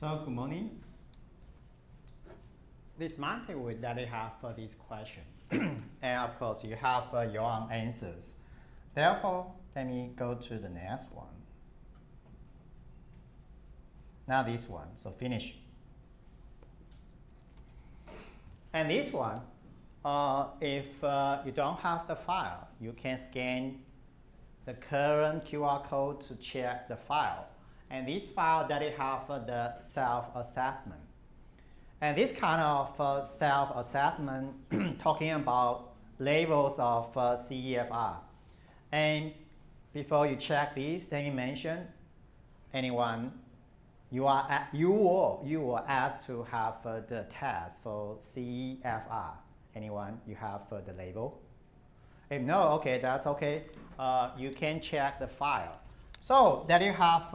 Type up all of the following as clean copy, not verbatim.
So good morning. This Monday we already have this question. And of course you have your own answers. Therefore, let me go to the next one. Now this one, so finish. And this one, if you don't have the file, you can scan the current QR code to check the file. And this file that it have the self-assessment. And this kind of self-assessment talking about levels of CEFR. And before you check this, let me mention anyone you were asked to have the test for CEFR. Anyone you have the label? If no, okay, that's okay. You can check the file. So that you have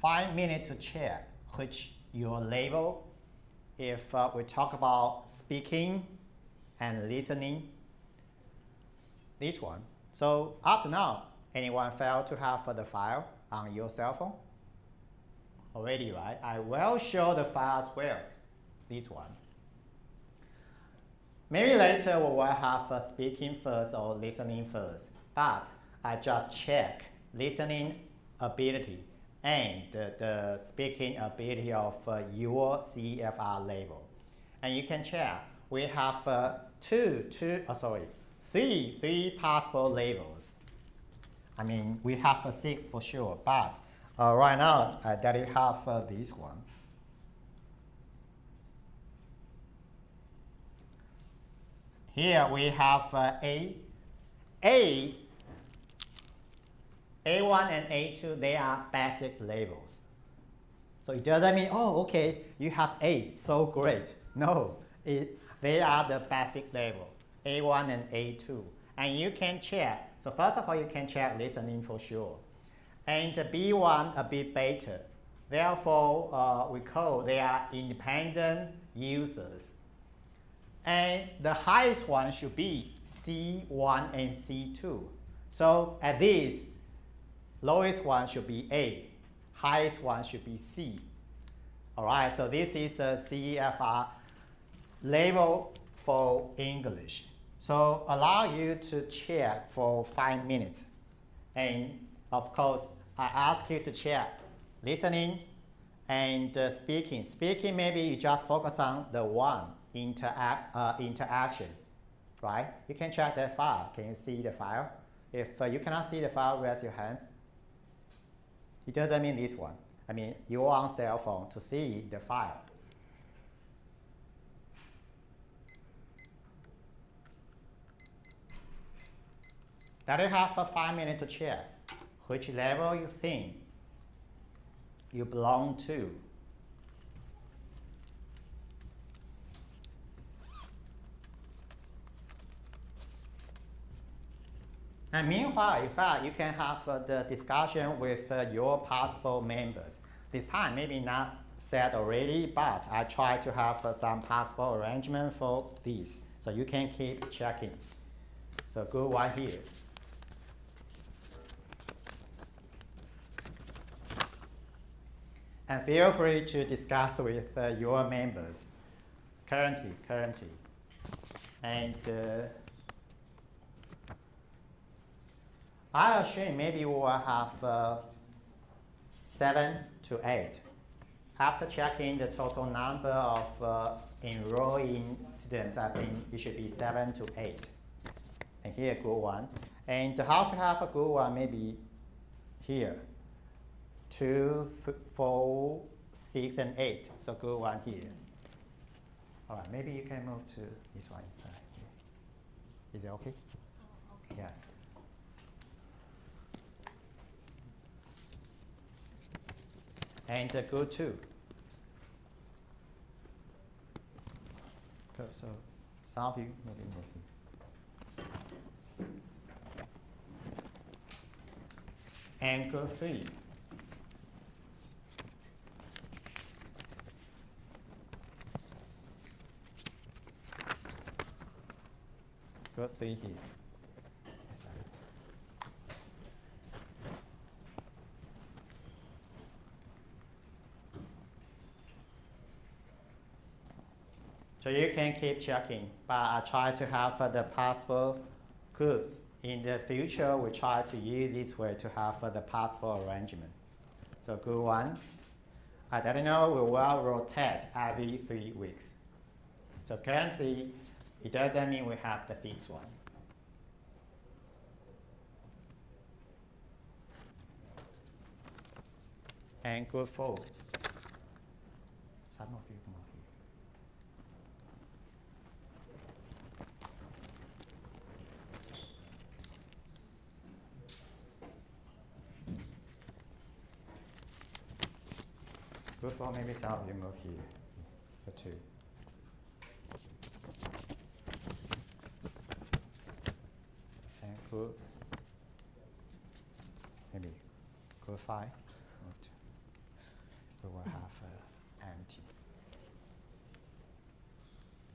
5 minutes to check which your label. If we talk about speaking and listening, this one. So up to now, anyone failed to have the file on your cell phone? Already, right? I will show the file as well, this one. Maybe later we will have speaking first or listening first, but I just check listening ability and the speaking ability of your CEFR label. And you can check, we have three possible labels. I mean, we have 6 for sure, but right now I already have this one. Here we have A1 and A2, they are basic labels. So it doesn't mean, oh, okay, you have A, so great. No, they are the basic label, A1 and A2. And you can check. So first of all, you can check listening for sure. And the B1 a bit better. Therefore, we call they are independent users. And the highest one should be C1 and C2. So at this, lowest one should be A, highest one should be C. All right, so this is a CEFR label for English. So allow you to check for 5 minutes. And of course, I ask you to check listening and speaking. Speaking, maybe you just focus on the one interaction, right? You can check that file. Can you see the file? If you cannot see the file, raise your hands. It doesn't mean this one. I mean, you're on cell phone to see the file. That you have 5 minutes to check which level you think you belong to. And meanwhile, in fact, you can have the discussion with your possible members. This time, maybe not said already, but I try to have some possible arrangement for this. So you can keep checking. So good one here. And feel free to discuss with your members currently. And I assume maybe we will have 7 to 8. After checking the total number of enrolling students, I think it should be 7 to 8. And here, good one. And how to have a good one, maybe here. 2, 4, 6, and 8. So good one here. All right, maybe you can move to this one. Is it okay? Okay. Yeah. And good too. Good, so some of you maybe move here. And good 3. Good 3 here. So you can keep checking, but I try to have the possible groups. In the future, we try to use this way to have the possible arrangement. So group 1, I don't know, we will rotate every 3 weeks. So currently, it doesn't mean we have the fixed one. And group 4. Some of you come up here. Group 4, maybe some of you move here for 2. And group, maybe group 5. We will have empty.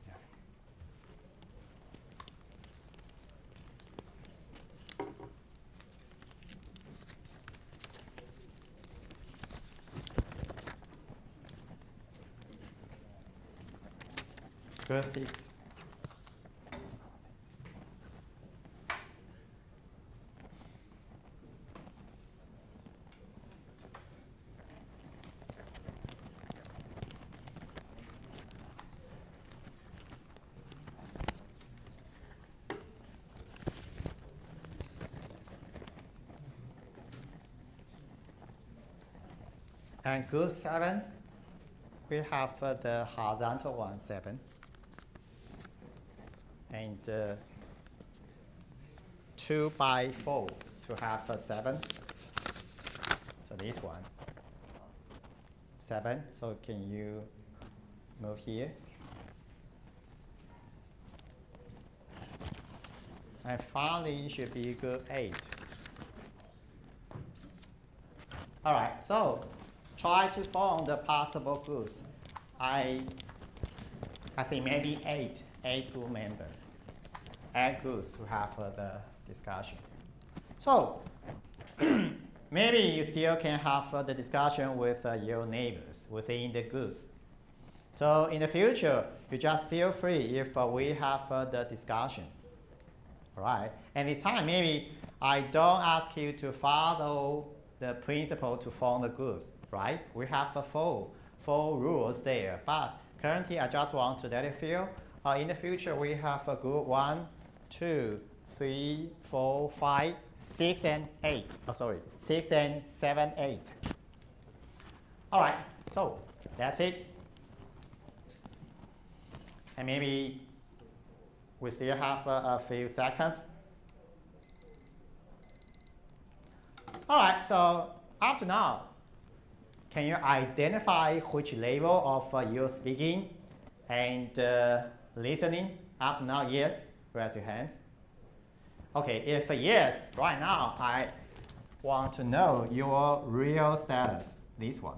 Yeah. Group 6. And group 7, we have the horizontal one, 7. And 2 by 4 to have 7. So this one, 7. So can you move here? And finally, it should be group 8. All right, so try to form the possible groups. I think maybe 8 group members, 8 groups to have the discussion. So maybe you still can have the discussion with your neighbors within the groups. So in the future, you just feel free if we have the discussion. All right, and this time maybe I don't ask you to follow the principle to form the groups. Right? We have 4 rules there, but currently I just want to let you feel. In the future, we have a group 1, 2, 3, 4, 5, 6, and 8. Oh, sorry, 6 and 7, 8. All right, so that's it. And maybe we still have a few seconds. All right, so up to now, can you identify which level of your speaking and listening? Up to now, yes. Raise your hands. Okay, if yes, right now I want to know your real status. This one.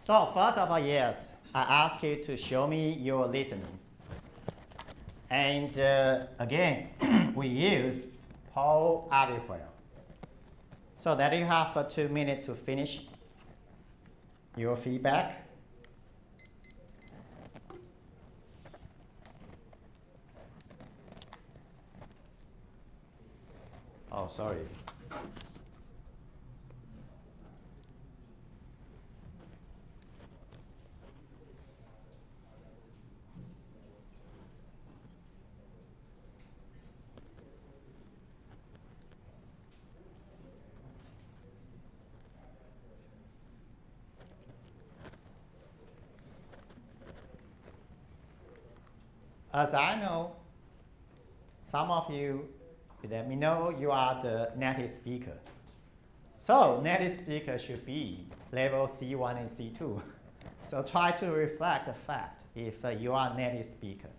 So first of all, yes, I ask you to show me your listening. And again, we use poll everywhere. So that you have 2 minutes to finish your feedback. Oh, sorry. As I know, some of you let me know you are the native speaker. So native speaker should be level C1 and C2. So try to reflect the fact if you are a native speaker.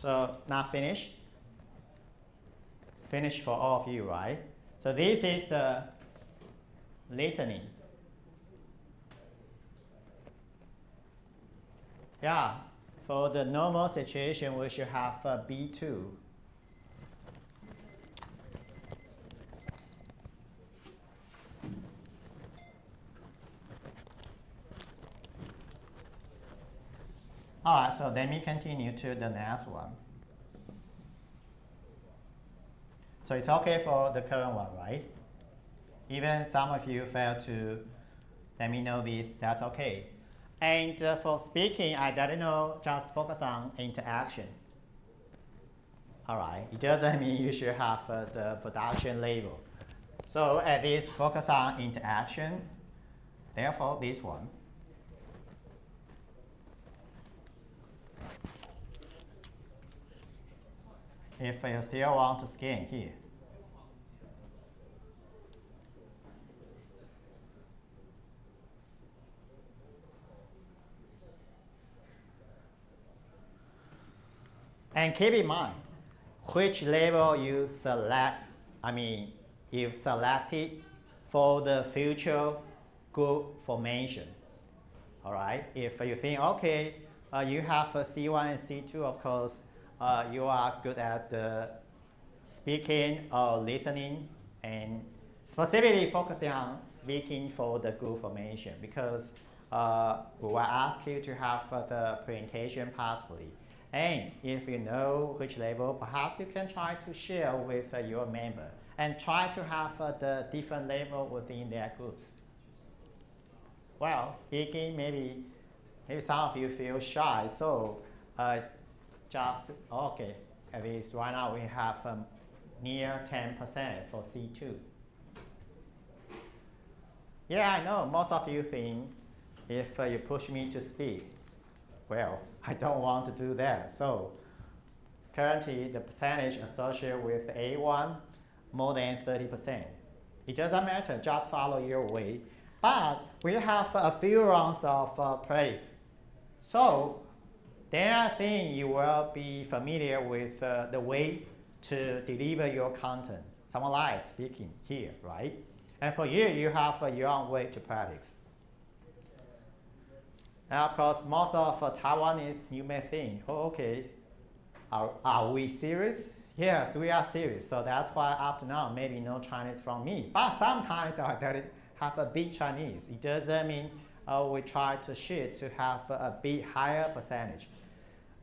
So not finished. Finished for all of you, right? So this is the listening. Yeah, for the normal situation, we should have B2. All right, so let me continue to the next one. So it's okay for the current one, right? Even some of you fail to let me know this, that's okay. And for speaking, I don't know, just focus on interaction. All right, it doesn't mean you should have the production label. So at least focus on interaction. Therefore, this one. If you still want to scan here. And keep in mind, which label you select, you've selected for the future group formation. All right, if you think, okay, you have a C1 and C2, of course, you are good at speaking or listening, and specifically focusing on speaking for the group formation, because we will ask you to have the presentation possibly. And if you know which label, perhaps you can try to share with your member and try to have the different label within their groups. Well, speaking, maybe some of you feel shy, so just, okay, at least right now we have near 10% for C2. Yeah, I know, most of you think if you push me to speak, well, I don't want to do that. So currently the percentage associated with A1 more than 30%. It doesn't matter, just follow your way. But we have a few rounds of practice. So then I think you will be familiar with the way to deliver your content. Someone like speaking here, right? And for you, you have your own way to practice. And of course, most of Taiwanese, you may think, oh, okay, are we serious? Yes, we are serious. So that's why up to now, maybe no Chinese from me. But sometimes I have a big Chinese. It doesn't mean we try to shift to have a bit higher percentage.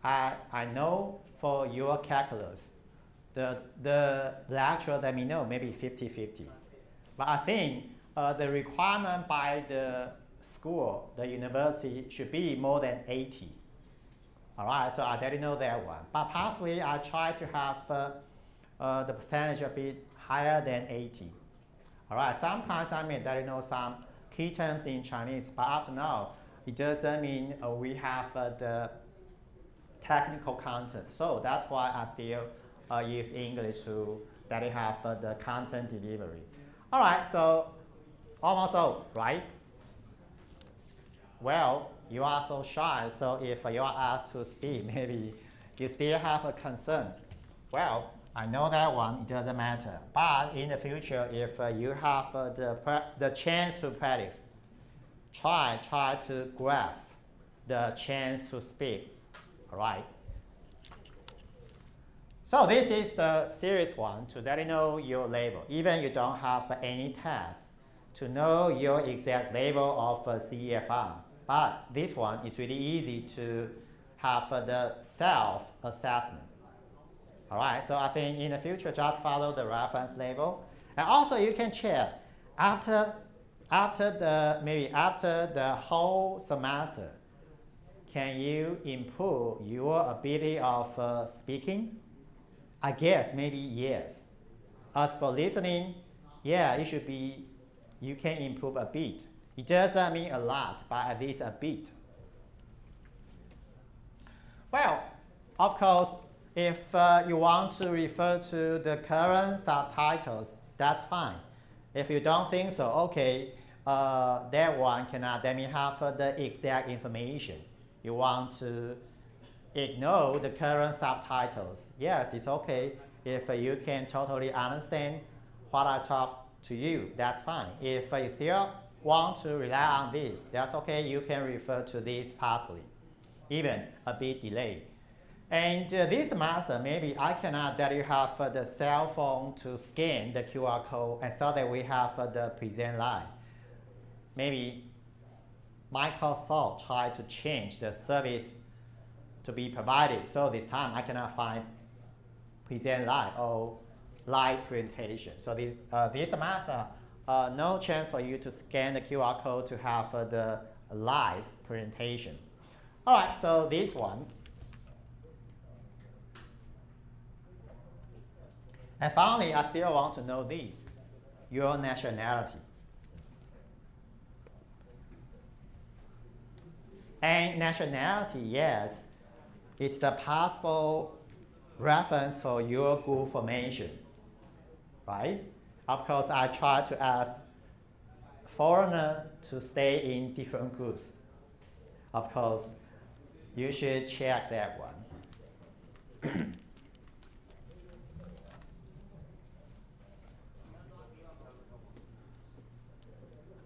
I know for your calculus, the lecturer let me know maybe 50-50. But I think the requirement by the school, the university, should be more than 80. All right, so I didn't know that one. But possibly I try to have the percentage a bit higher than 80. All right, sometimes I may didn't know some key terms in Chinese, but up to now, it doesn't mean we have the technical content. So that's why I still use English to that it have the content delivery. All right, so almost all, right? Well, you are so shy, so if you are asked to speak, maybe you still have a concern. Well, I know that one, it doesn't matter. But in the future, if you have the chance to practice, try to grasp the chance to speak, all right? So this is the serious one, to let you know your label. Even you don't have any test to know your exact label of CEFR. But this one, it's really easy to have the self-assessment. All right, so I think in the future, just follow the reference label. And also you can check after the whole semester, can you improve your ability of speaking? I guess maybe yes. As for listening, yeah, it should be, you can improve a bit. It doesn't mean a lot, but at least a bit. Well, of course, if you want to refer to the current subtitles, that's fine. If you don't think so, okay, that one cannot let me have the exact information. You want to ignore the current subtitles. Yes, it's okay if you can totally understand what I talk to you, that's fine. If you still want to rely on this, that's okay. You can refer to this possibly, even a bit delayed. And this method, maybe I cannot that you have the cell phone to scan the QR code and so that we have the present live. Maybe Microsoft tried to change the service to be provided. So this time I cannot find present live or live presentation. So this method, no chance for you to scan the QR code to have the live presentation. All right, so this one. And finally, I still want to know this, your nationality. And nationality, yes, it's the possible reference for your group formation, right? Of course, I try to ask foreigner to stay in different groups. Of course, you should check that one.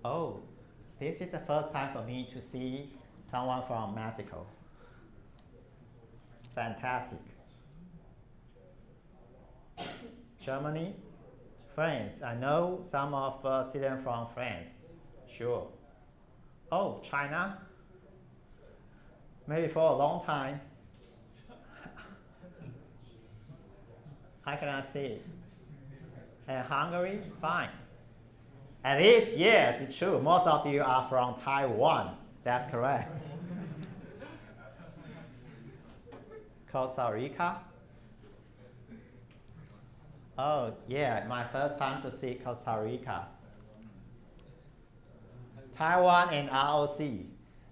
Oh, this is the first time for me to see someone from Mexico. Fantastic. Germany, France. I know some of students from France. Sure. Oh, China. Maybe for a long time. I cannot see it. And Hungary, fine. At least, yes, it's true. Most of you are from Taiwan. That's correct. Costa Rica. Oh, yeah, my first time to see Costa Rica. Taiwan and ROC.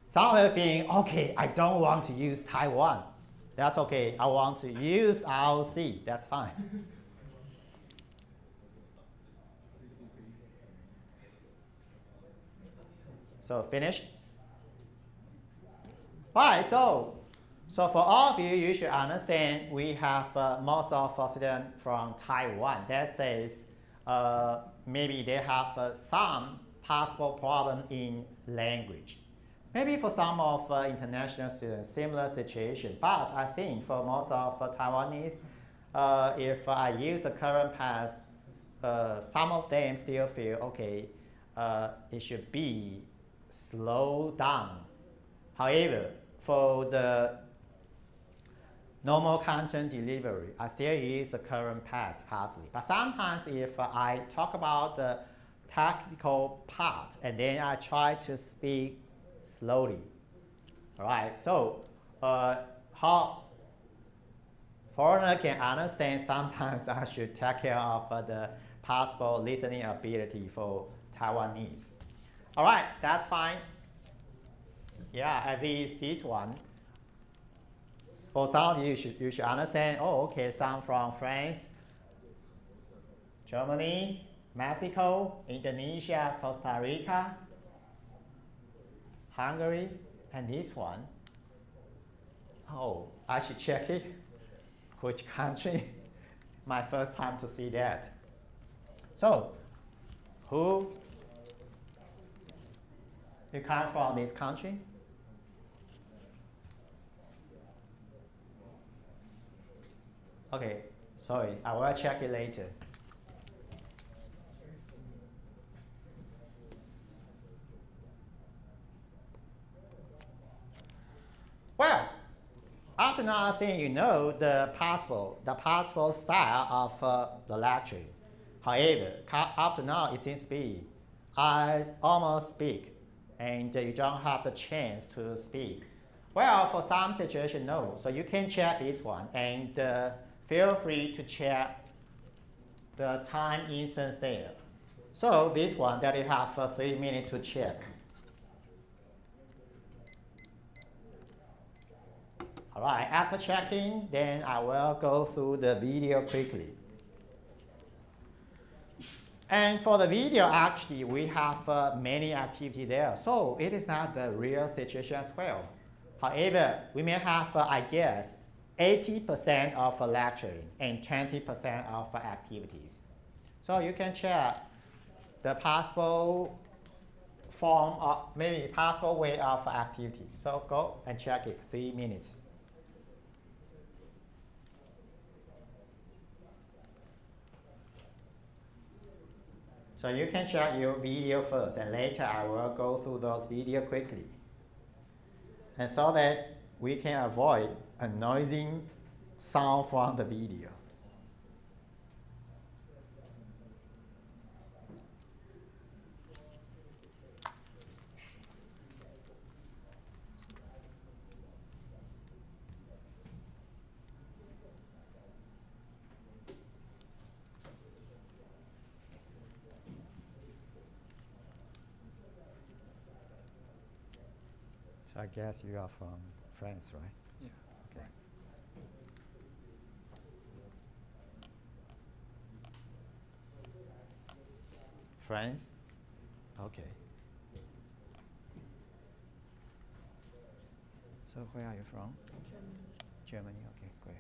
Some will think, okay, I don't want to use Taiwan. That's okay. I want to use ROC. That's fine. So finished? Alright, so for all of you, you should understand we have most of our students from Taiwan. That says maybe they have some possible problem in language. Maybe for some of international students, similar situation. But I think for most of Taiwanese, if I use the current past, some of them still feel, okay, it should be slowed down. However, for the normal content delivery, I still use the current past possibly. But sometimes if I talk about the technical part and then I try to speak slowly. All right, so how foreigner can understand, sometimes I should take care of the possible listening ability for Taiwanese. All right, that's fine. Yeah, at least this one. For some of you, you should understand, oh, okay, some from France, Germany, Mexico, Indonesia, Costa Rica, Hungary, and this one. Oh, I should check it. Which country? My first time to see that. So, who? You come from this country? Okay, sorry, I will check it later. Well, up to now, I think you know the possible style of the lecture. However, up to now, it seems to be I almost speak, and you don't have the chance to speak. Well, for some situation, no. So you can check this one, and feel free to check the time instance there. So this one that you have 3 minutes to check. All right, after checking, then I will go through the video quickly. And for the video, actually, we have many activities there. So it is not the real situation as well. However, we may have, I guess, 80% of lecturing and 20% of activities. So you can check the possible form or maybe possible way of activity. So go and check it, 3 minutes. So you can check your video first, and later I will go through those videos quickly. And so that we can avoid a noisy sound from the video. So I guess you are from France, right? Yeah. Okay. France? Okay. So where are you from? Germany. Germany, okay, great.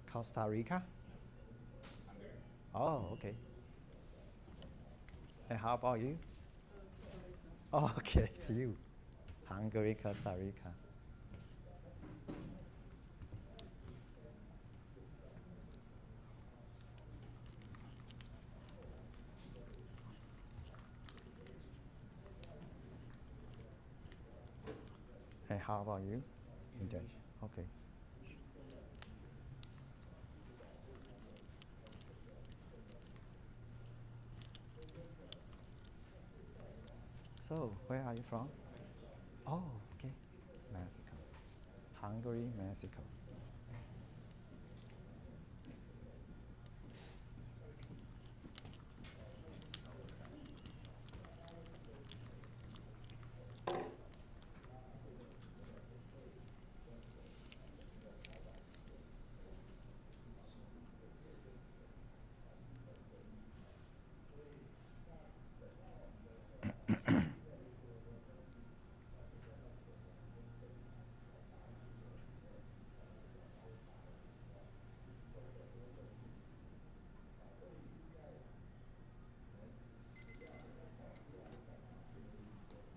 Costa Rica? Hungary. Oh, okay. And how about you? Oh, okay, it's you. Hungary, Costa Rica. And how about you? Indonesia. Okay. So, where are you from? Oh, okay. Mexico. Hungary, Mexico.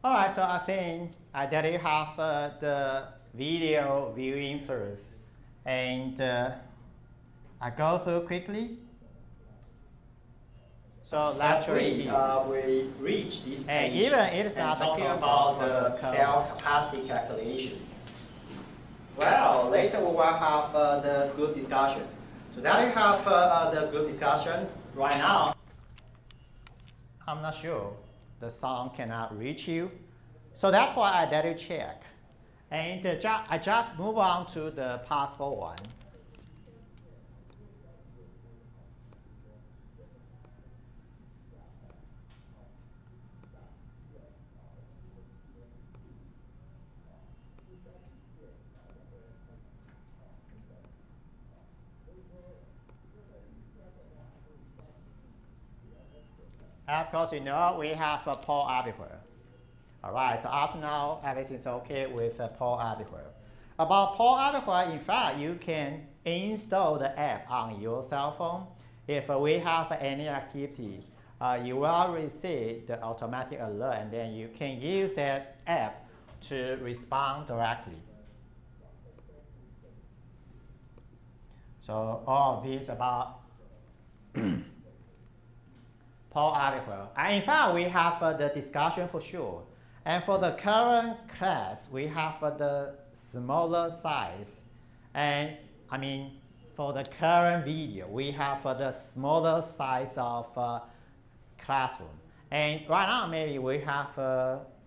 All right, so I think I already have the video viewing first. And I go through quickly. So last week, we reached this page even it is not talking the case about of the cell capacity calculation. Well, later we will have the group discussion. So now we have the group discussion. Right now, I'm not sure. The sound cannot reach you. So that's why I did check. And I just move on to the possible one. Of course, you know we have a Paul everywhere. All right, so up to now, everything's okay with Paul everywhere. About Paul everywhere, in fact, you can install the app on your cell phone. If we have any activity, you will receive the automatic alert, and then you can use that app to respond directly. So all of this about Paul article. And in fact, we have the discussion for sure. And for the current class, we have the smaller size. And I mean, for the current video, we have the smaller size of classroom. And right now, maybe we have,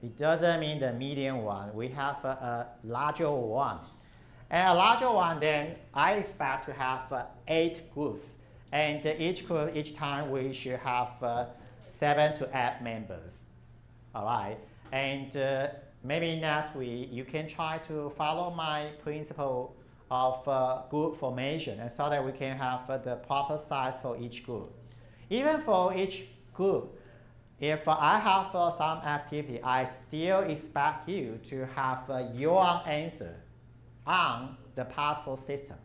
it doesn't mean the medium one. We have a larger one. And a larger one, then I expect to have 8 groups. And each group, each time, we should have 7 to 8 members. All right. And maybe next week, you can try to follow my principle of group formation, and so that we can have the proper size for each group. Even for each group, if I have some activity, I still expect you to have your answer on the possible system.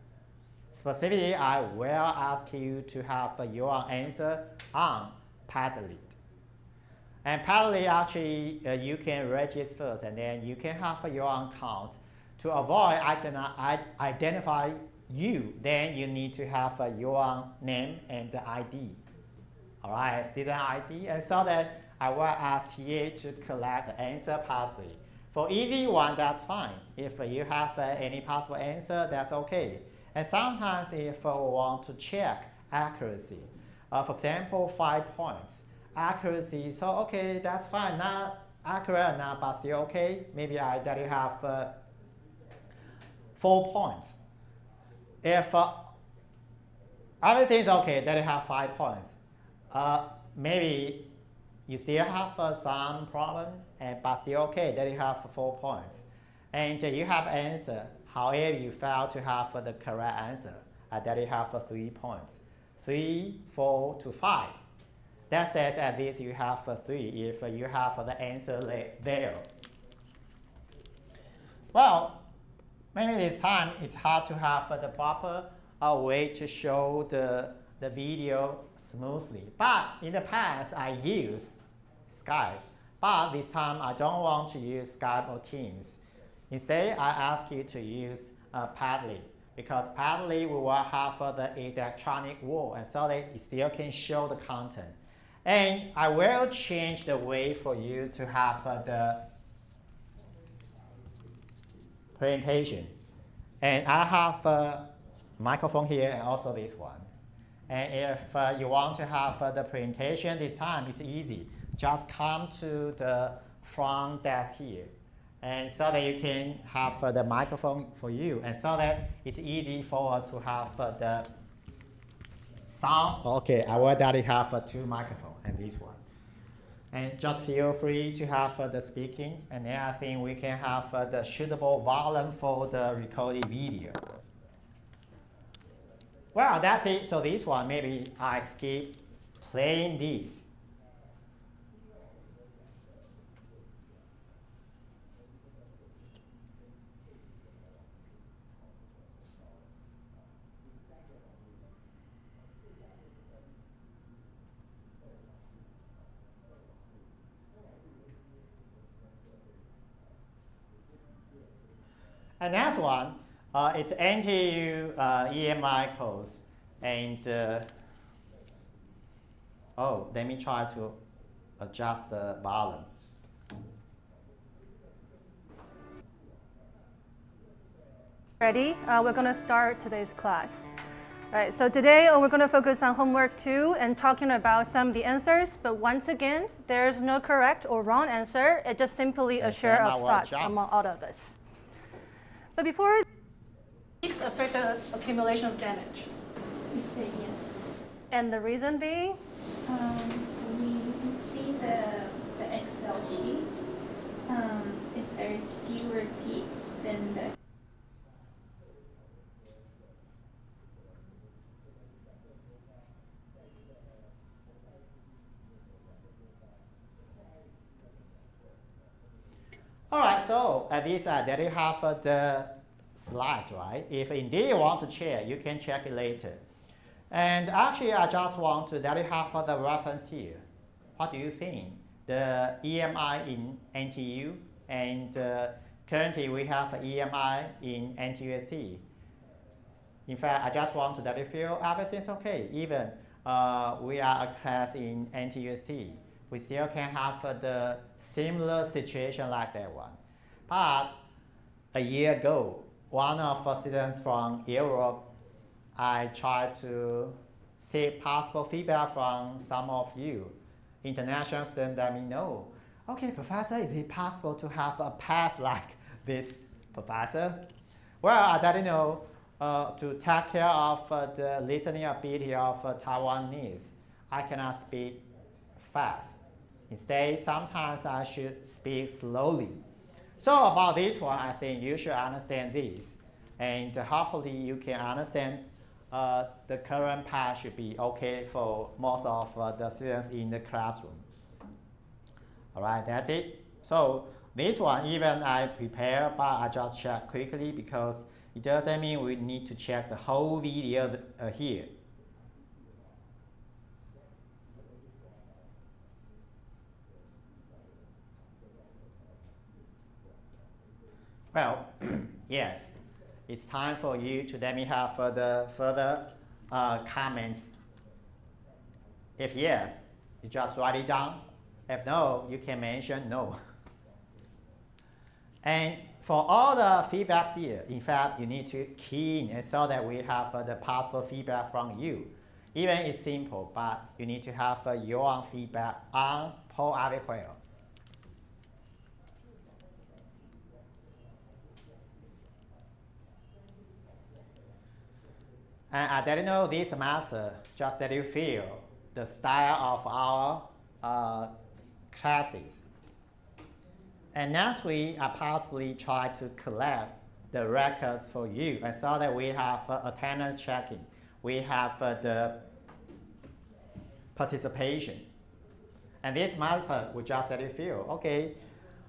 Specifically, I will ask you to have your answer on Padlet. And Padlet actually, you can register first, and then you can have your own account. To avoid I cannot identify you, then you need to have your own name and ID. All right, student ID, and so that I will ask TA to collect the answer possibly. For easy one, that's fine. If you have any possible answer, that's okay. And sometimes if we want to check accuracy, for example, 5 points. Accuracy, so okay, that's fine, not accurate enough, but still okay. Maybe I already have 4 points. If everything is okay, then you have 5 points. Maybe you still have some problem, but still okay, then you have 4 points. And you have answer, however, you fail to have the correct answer, then you have 3 points. 3, 4 to 5. That says at least you have 3 if you have the answer there. Well, maybe this time it's hard to have the proper way to show the video smoothly. But in the past, I used Skype. But this time, I don't want to use Skype or Teams. Instead, I ask you to use Padlet, because Padlet will have the electronic wall, and so that it still can show the content. And I will change the way for you to have the presentation. And I have a microphone here and also this one. And if you want to have the presentation this time, it's easy. Just come to the front desk here. And so that you can have the microphone for you. And so that it's easy for us to have the sound. Okay, I already have 2 microphones and this one. And just feel free to have the speaking. And then I think we can have the suitable volume for the recorded video. Well, that's it. So this one, maybe I skip playing this. And next one, it's NTU EMI course. And let me try to adjust the volume. Ready? We're going to start today's class. All right, so today we're going to focus on homework 2 and talking about some of the answers. But once again, there's no correct or wrong answer. It's just simply a share of thoughts among all of us. But before these affect the accumulation of damage? We say yes. And the reason being? We see the Excel sheet. If there's fewer peaks, then the All right, so at least there you have the slides, right? If indeed you want to check, you can check it later. And actually, I just want to let you have the reference here. What do you think? The EMI in NTU, and currently we have EMI in NTUST. In fact, I just want to let you feel everything's okay. Even we are a class in NTUST. We still can have the similar situation like that one. But a year ago, one of the students from Europe, I tried to seek possible feedback from some of you. International students let me know, okay, professor, is it possible to have a pass like this, professor? Well, I didn't know to take care of the listening ability of Taiwanese. I cannot speak fast. Instead, sometimes I should speak slowly. So about this one, I think you should understand this. And hopefully you can understand the current path should be okay for most of the students in the classroom. All right, that's it. So this one, even I prepare, but I just check quickly because it doesn't mean we need to check the whole video here. Well, yes, it's time for you to let me have further comments. If yes, you just write it down. If no, you can mention no. And for all the feedbacks here, in fact, you need to key in and so that we have the possible feedback from you. Even it's simple, but you need to have your own feedback on Paul Avicquel. And I didn't know this semester, just that you feel the style of our classes. And next week, I possibly try to collect the records for you, and so that we have attendance checking, we have the participation. And this method will just let you feel, okay,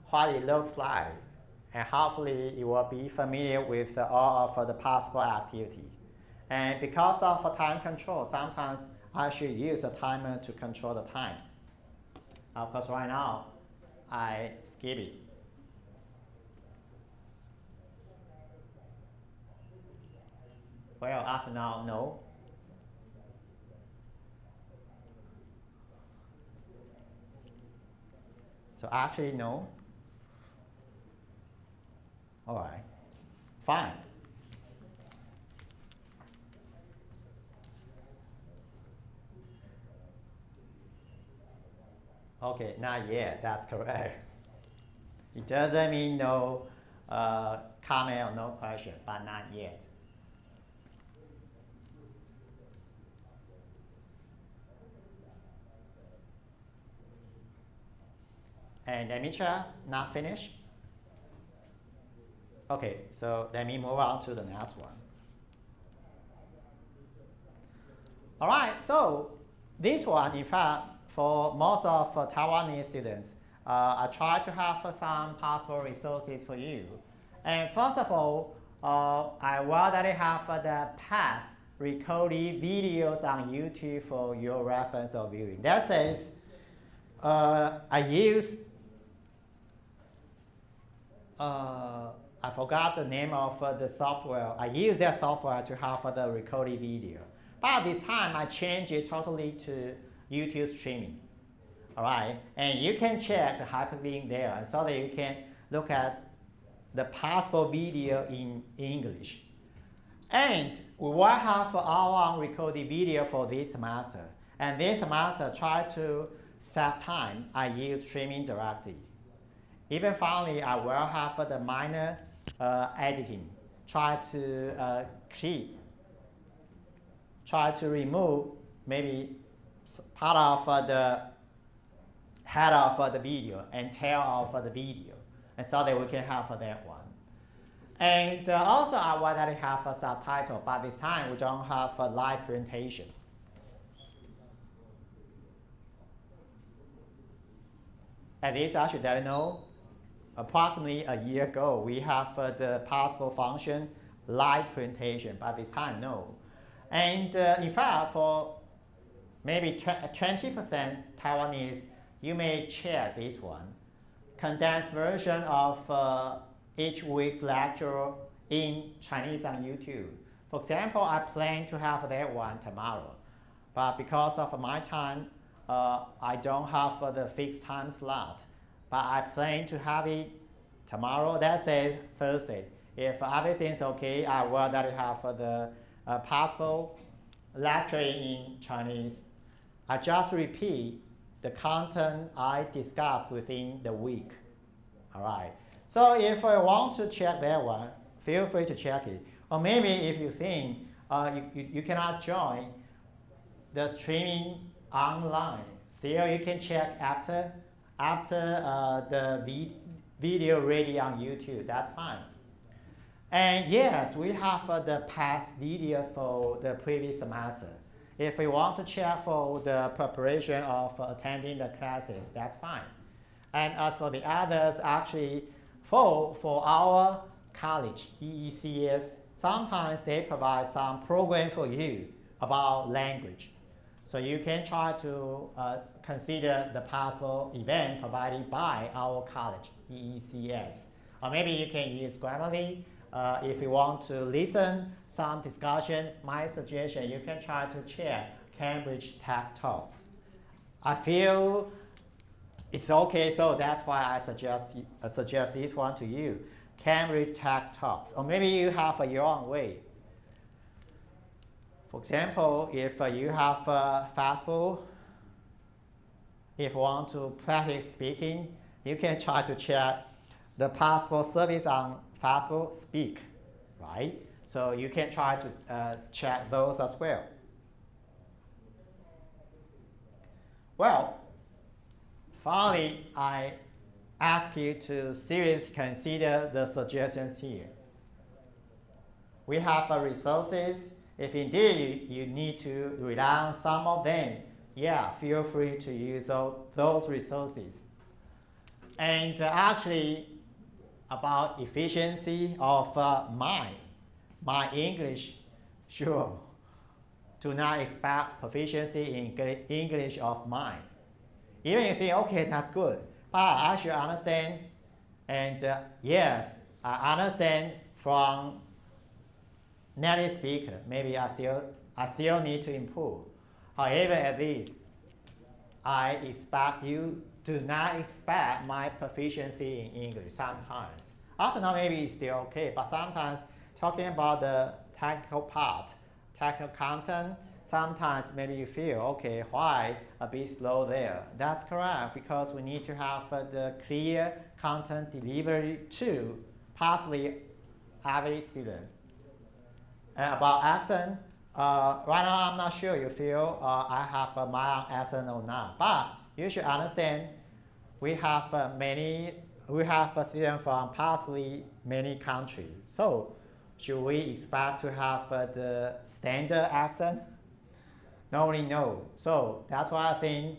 what it looks like, and hopefully you will be familiar with all of the possible activity. And because of time control, sometimes I should use a timer to control the time. Of course, right now, I skip it. Well, after now, no. So actually, no. All right, fine. Okay, not yet, that's correct. It doesn't mean no comment or no question, but not yet. And let me check, not finished? Okay, so let me move on to the next one. All right, so this one, in fact, for most of Taiwanese students, I try to have some possible resources for you. And first of all, I already have the past recorded videos on YouTube for your reference or viewing. That says, I use, I forgot the name of the software. I use that software to have the recorded video. But this time, I changed it totally to YouTube streaming. All right, and you can check the hyperlink there so that you can look at the possible video in English. And we will have our own recorded video for this semester. And this semester, try to save time. I use streaming directly. Even finally, I will have the minor editing. Try to try to remove maybe part of the head of the video and tail of the video, and so that we can have that one. And also I already have a subtitle, but this time we don't have a live presentation. And this I should let you know, approximately a year ago, we have the possible function live presentation, but this time no. And in fact, for maybe 20% Taiwanese, you may check this one. Condensed version of each week's lecture in Chinese on YouTube. For example, I plan to have that one tomorrow. But because of my time, I don't have the fixed time slot. But I plan to have it tomorrow, that says Thursday. If everything's okay, I will have the possible lecture in Chinese. I just repeat the content I discussed within the week. All right. So if I want to check that one, feel free to check it. Or maybe if you think you cannot join the streaming online, still you can check after the video ready on YouTube. That's fine. And yes, we have the past videos for the previous semester. If we want to check for the preparation of attending the classes, that's fine. And as for the others, actually, for our college, EECS, sometimes they provide some program for you about language. So you can try to consider the possible event provided by our college, EECS. Or maybe you can use Grammarly. If you want to listen some discussion, my suggestion, you can try to check Cambridge Tech Talks. I feel it's okay, so that's why I suggest this one to you, Cambridge Tech Talks. Or maybe you have your own way. For example, if you have FastFood, if you want to practice speaking, you can try to check the possible service on FastFood Speak, right? So you can try to check those as well. Well, finally, I ask you to seriously consider the suggestions here. We have resources. If indeed you need to rely on some of them, yeah, feel free to use those resources. And actually, about efficiency of my English, sure. Do not expect proficiency in English of mine. Even if you think, okay, that's good, but I should understand, and yes, I understand from native speaker, maybe I still need to improve. However, at least, I expect you do not expect my proficiency in English sometimes. Up to now, maybe it's still okay, but sometimes talking about the technical part, technical content, sometimes maybe you feel, okay, why a bit slow there? That's correct, because we need to have the clear content delivery to possibly every student. And about accent, right now I'm not sure you feel I have my own accent or not, but you should understand we have students from possibly many countries. So should we expect to have the standard accent? Normally no. So that's why I think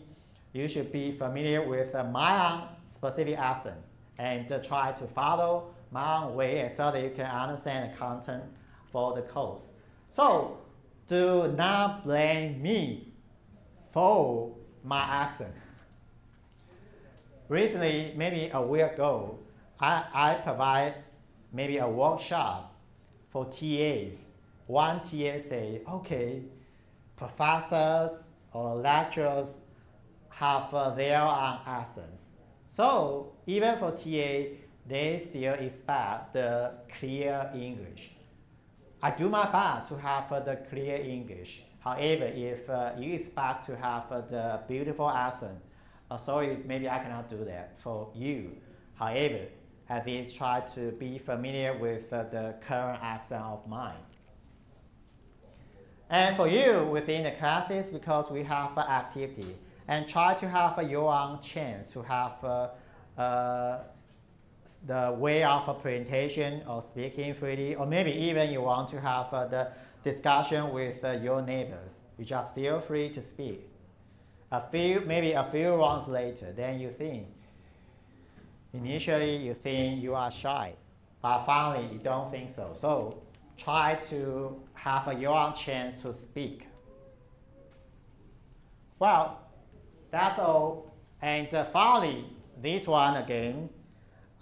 you should be familiar with my own specific accent and try to follow my own way so that you can understand the content for the course. So do not blame me for my accent. Recently, maybe a week ago, I provide maybe a workshop for TAs. One TA say, okay, professors or lecturers have their own accents. So even for TA, they still expect the clear English. I do my best to have the clear English. However, if you expect to have the beautiful accent, sorry, maybe I cannot do that for you. However, at least try to be familiar with the current accent of mine. And for you within the classes, because we have activity, and try to have your own chance to have the way of a presentation or speaking freely, or maybe even you want to have the discussion with your neighbors. You just feel free to speak. Maybe a few rounds later, then you think, initially you think you are shy, but finally you don't think so. So try to have your own chance to speak. Well, that's all. And finally, this one again,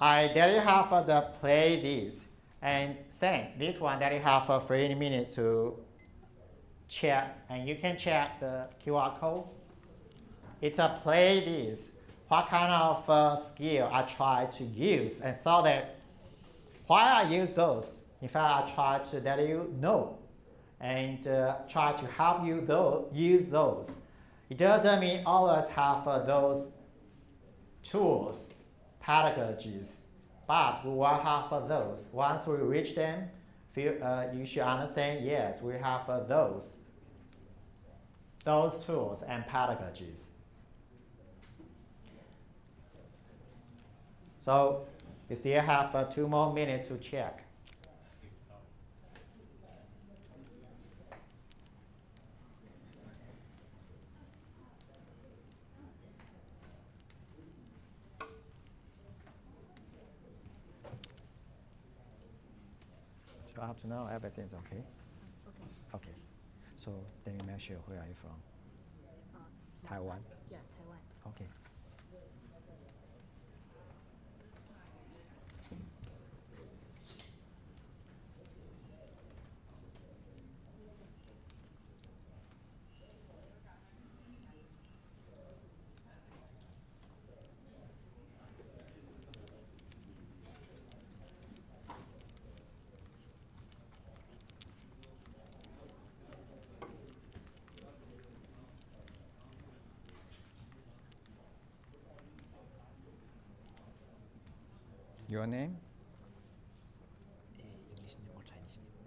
I already have the play this. And same, this one already have 30 minutes to check. And you can check the QR code. It's a play this. What kind of skill I try to use, and so that why I use those. In fact, I try to let you know and try to help you use those. It doesn't mean all of us have those tools, pedagogies, but we will have those. Once we reach them, you should understand, yes, we have those tools and pedagogies. So you still have 2 more minutes to check. So up to now, everything's okay? Okay. Okay. So let me make sure, where are you from? Taiwan? Yeah, Taiwan. Okay. Your name? English name or Chinese name?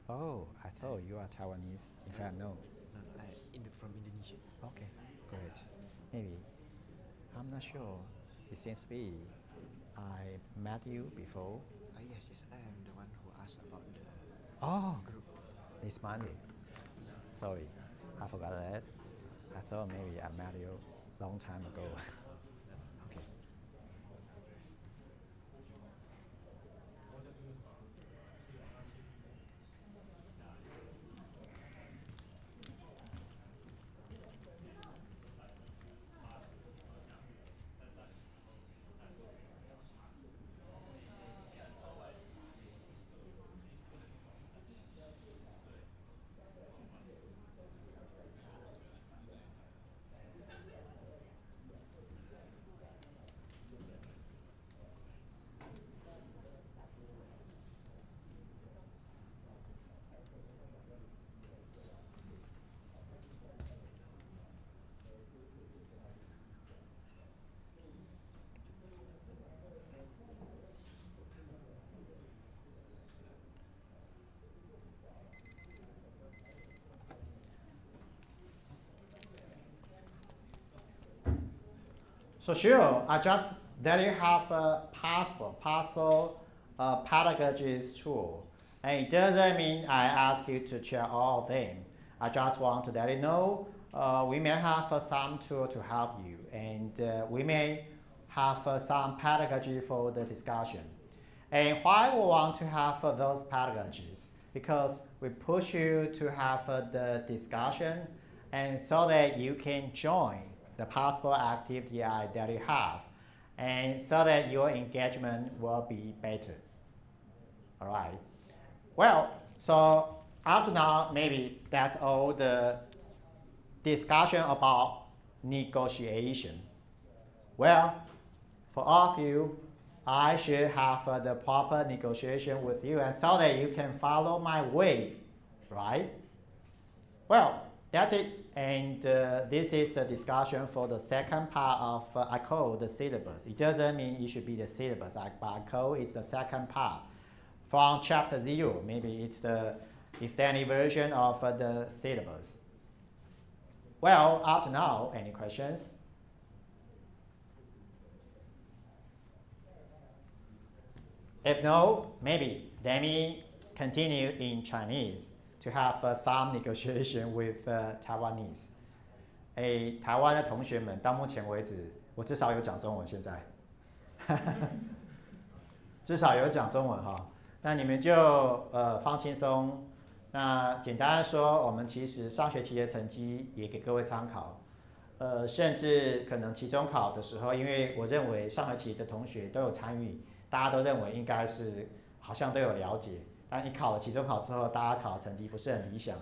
Oh, I thought you are Taiwanese. In fact, no. No, from Indonesia. Okay, great. Maybe. I'm not sure. It seems to be I met you before. Yes, I am the one who asked about the Oh, group. it's Monday. Sorry, I forgot that. I thought maybe I met you long time ago. Okay. So sure, I just there you have a possible pedagogies tool. And it doesn't mean I ask you to check all of them. I just want to let you know we may have some tool to help you, and we may have some pedagogy for the discussion. And why we want to have those pedagogies? Because we push you to have the discussion, and so that you can join the possible activity that you have, and so that your engagement will be better. All right. Well, so up to now, maybe that's all the discussion about negotiation. Well, for all of you, I should have the proper negotiation with you, and so that you can follow my way, right? Well, that's it. And this is the discussion for the second part of I call the syllabus. It doesn't mean it should be the syllabus, but I call it's the second part. From chapter 0, maybe it's the extended version of the syllabus. Well, up to now, any questions? If no, maybe let me continue in Chinese to have some negotiation with Taiwanese. 台湾的同学们，到目前为止，我至少有讲中文，现在，至少有讲中文哈。那你们就放轻松。那简单的说，我们其实上学期的成绩也给各位参考。甚至可能期中考的时候，因为我认为上学期的同学都有参与，大家都认为应该是好像都有了解。但你考了期中考之后，大家考的成绩不是很理想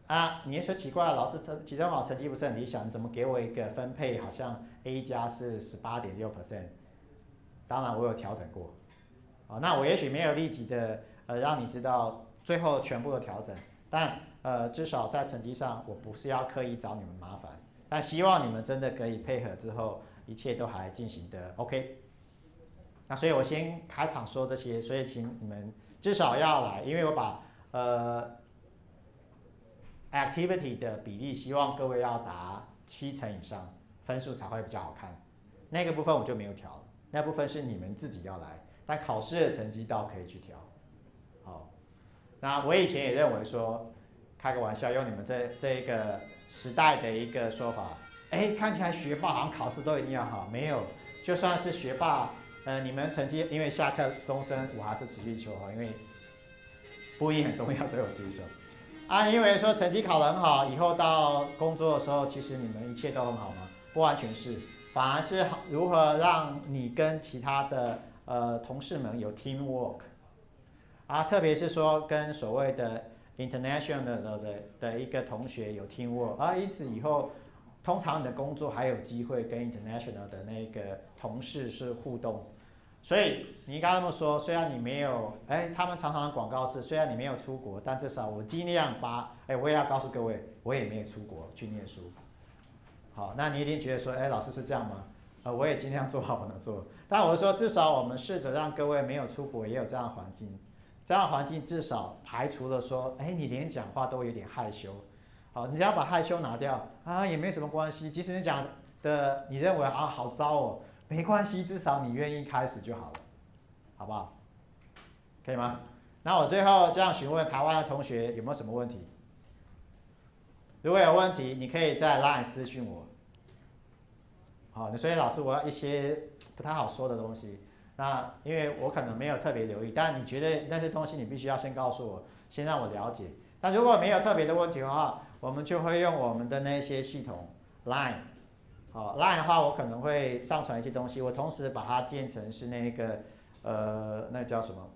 啊！你也说奇怪，老师期中考成绩不是很理想，你怎么给我一个分配好像 A 加是18.6%？ 当然我有调整过，那我也许没有立即的让你知道最后全部的调整，但至少在成绩上我不是要刻意找你们麻烦，但希望你们真的可以配合之后，一切都还进行的 OK。那所以我先开场说这些，所以请你们至少要来，因为我把activity 的比例希望各位要达7成以上，分数才会比较好看。那个部分我就没有调了，那部分是你们自己要来，但考试的成绩倒可以去调。好，那我以前也认为说，开个玩笑，用你们这个时代的一个说法，看起来学霸好像考试都一定要好，没有，就算是学霸，你们成绩因为下课钟声我还是持续说哈，因为播音很重要，所以我持续说。因为说成绩考得很好，以后到工作的时候，其实你们一切都很好吗？不完全是，反而是如何让你跟其他的同事们有 teamwork， 特别是说跟所谓的 international 的一个同学有 teamwork， 因此以后通常你的工作还有机会跟 international 的那个同事是互动。所以你应该这么说，虽然你没有，他们常常的广告是，虽然你没有出国，但至少我尽量把，我也要告诉各位，我也没有出国去念书。好，那你一定觉得说，老师是这样吗？我也尽量做好我能做。但我是说，至少我们试着让各位没有出国也有这样的环境，这样的环境至少排除了说，你连讲话都有点害羞。好，你只要把害羞拿掉也没什么关系。即使你讲的你认为好糟哦。没关系，至少你愿意开始就好了，好不好？可以吗？那我最后这样询问台湾的同学有没有什么问题？如果有问题，你可以在 LINE 私讯我。好，所以老师我要一些不太好说的东西，那因为我可能没有特别留意，但你觉得那些东西你必须要先告诉我，先让我了解。但如果没有特别的问题的话，我们就会用我们的那些系统 LINE。LINE 的话，我可能会上传一些东西，我同时把它建成是那个那叫什么？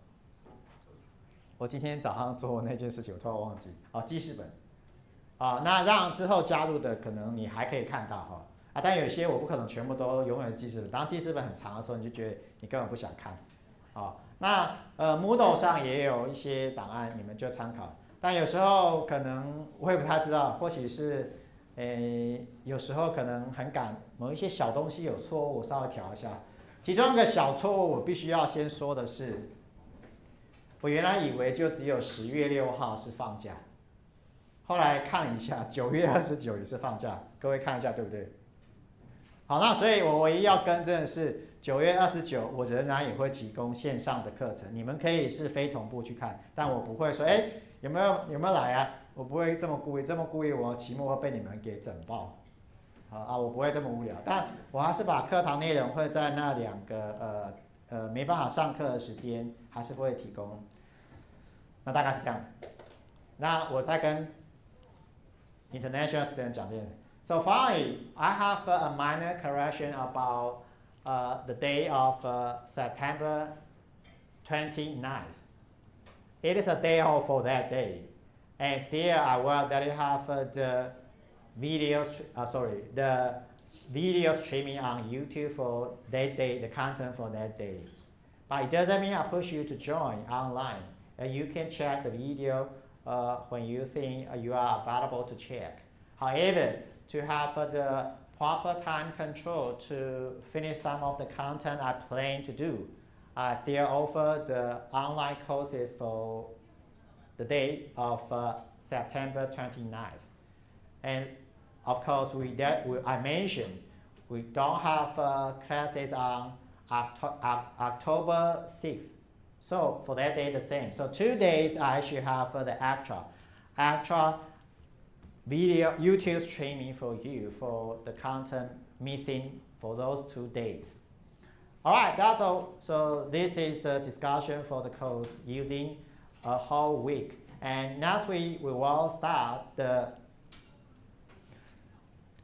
我今天早上做那件事情，我突然忘记。记事本。那让之后加入的可能你还可以看到但有些我不可能全部都永远记事本。当记事本很长的时候，你就觉得你根本不想看。那Moodle 上也有一些档案，你们就参考。但有时候可能我也不太知道，或许是。有时候可能很赶，某一些小东西有错误，我稍微调一下。其中一个小错误，我必须要先说的是，我原来以为就只有10月6号是放假，后来看了一下，9月29也是放假，各位看一下对不对？好，那所以我唯一要更正的是9月29，我仍然也会提供线上的课程，你们可以是非同步去看，但我不会说，有没有来啊？我不会这么故意，我期末会被你们给整爆，我不会这么无聊，但我还是把课堂内容会在那2个没办法上课的时间还是会提供，那大概是这样。那我再跟 international student 讲这件事。So finally, I have a minor correction about the day of September 29th. It is a day off for that day. And still, I will that you have the video streaming on YouTube for that day, the content for that day. But it doesn't mean I push you to join online. You can check the video when you think you are available to check. However, to have the proper time control to finish some of the content I plan to do, I still offer the online courses for the day of September 29th. And of course, I mentioned we don't have classes on October 6th. So for that day, the same. So 2 days, I should have the extra video YouTube streaming for you for the content missing for those 2 days. All right, that's all. So this is the discussion for the course using a whole week. And next week, we will start the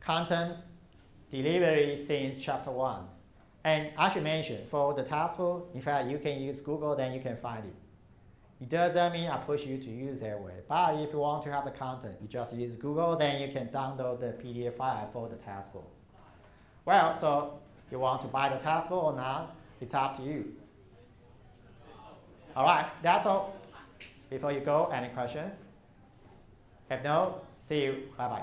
content delivery since chapter 1. And I should mention, for the task book, in fact, you can use Google, then you can find it. It doesn't mean I push you to use that way. But if you want to have the content, you just use Google, then you can download the PDF file for the task book. Well, so you want to buy the task book or not, it's up to you. All right, that's all. Before you go, any questions? If no, see you. Bye-bye.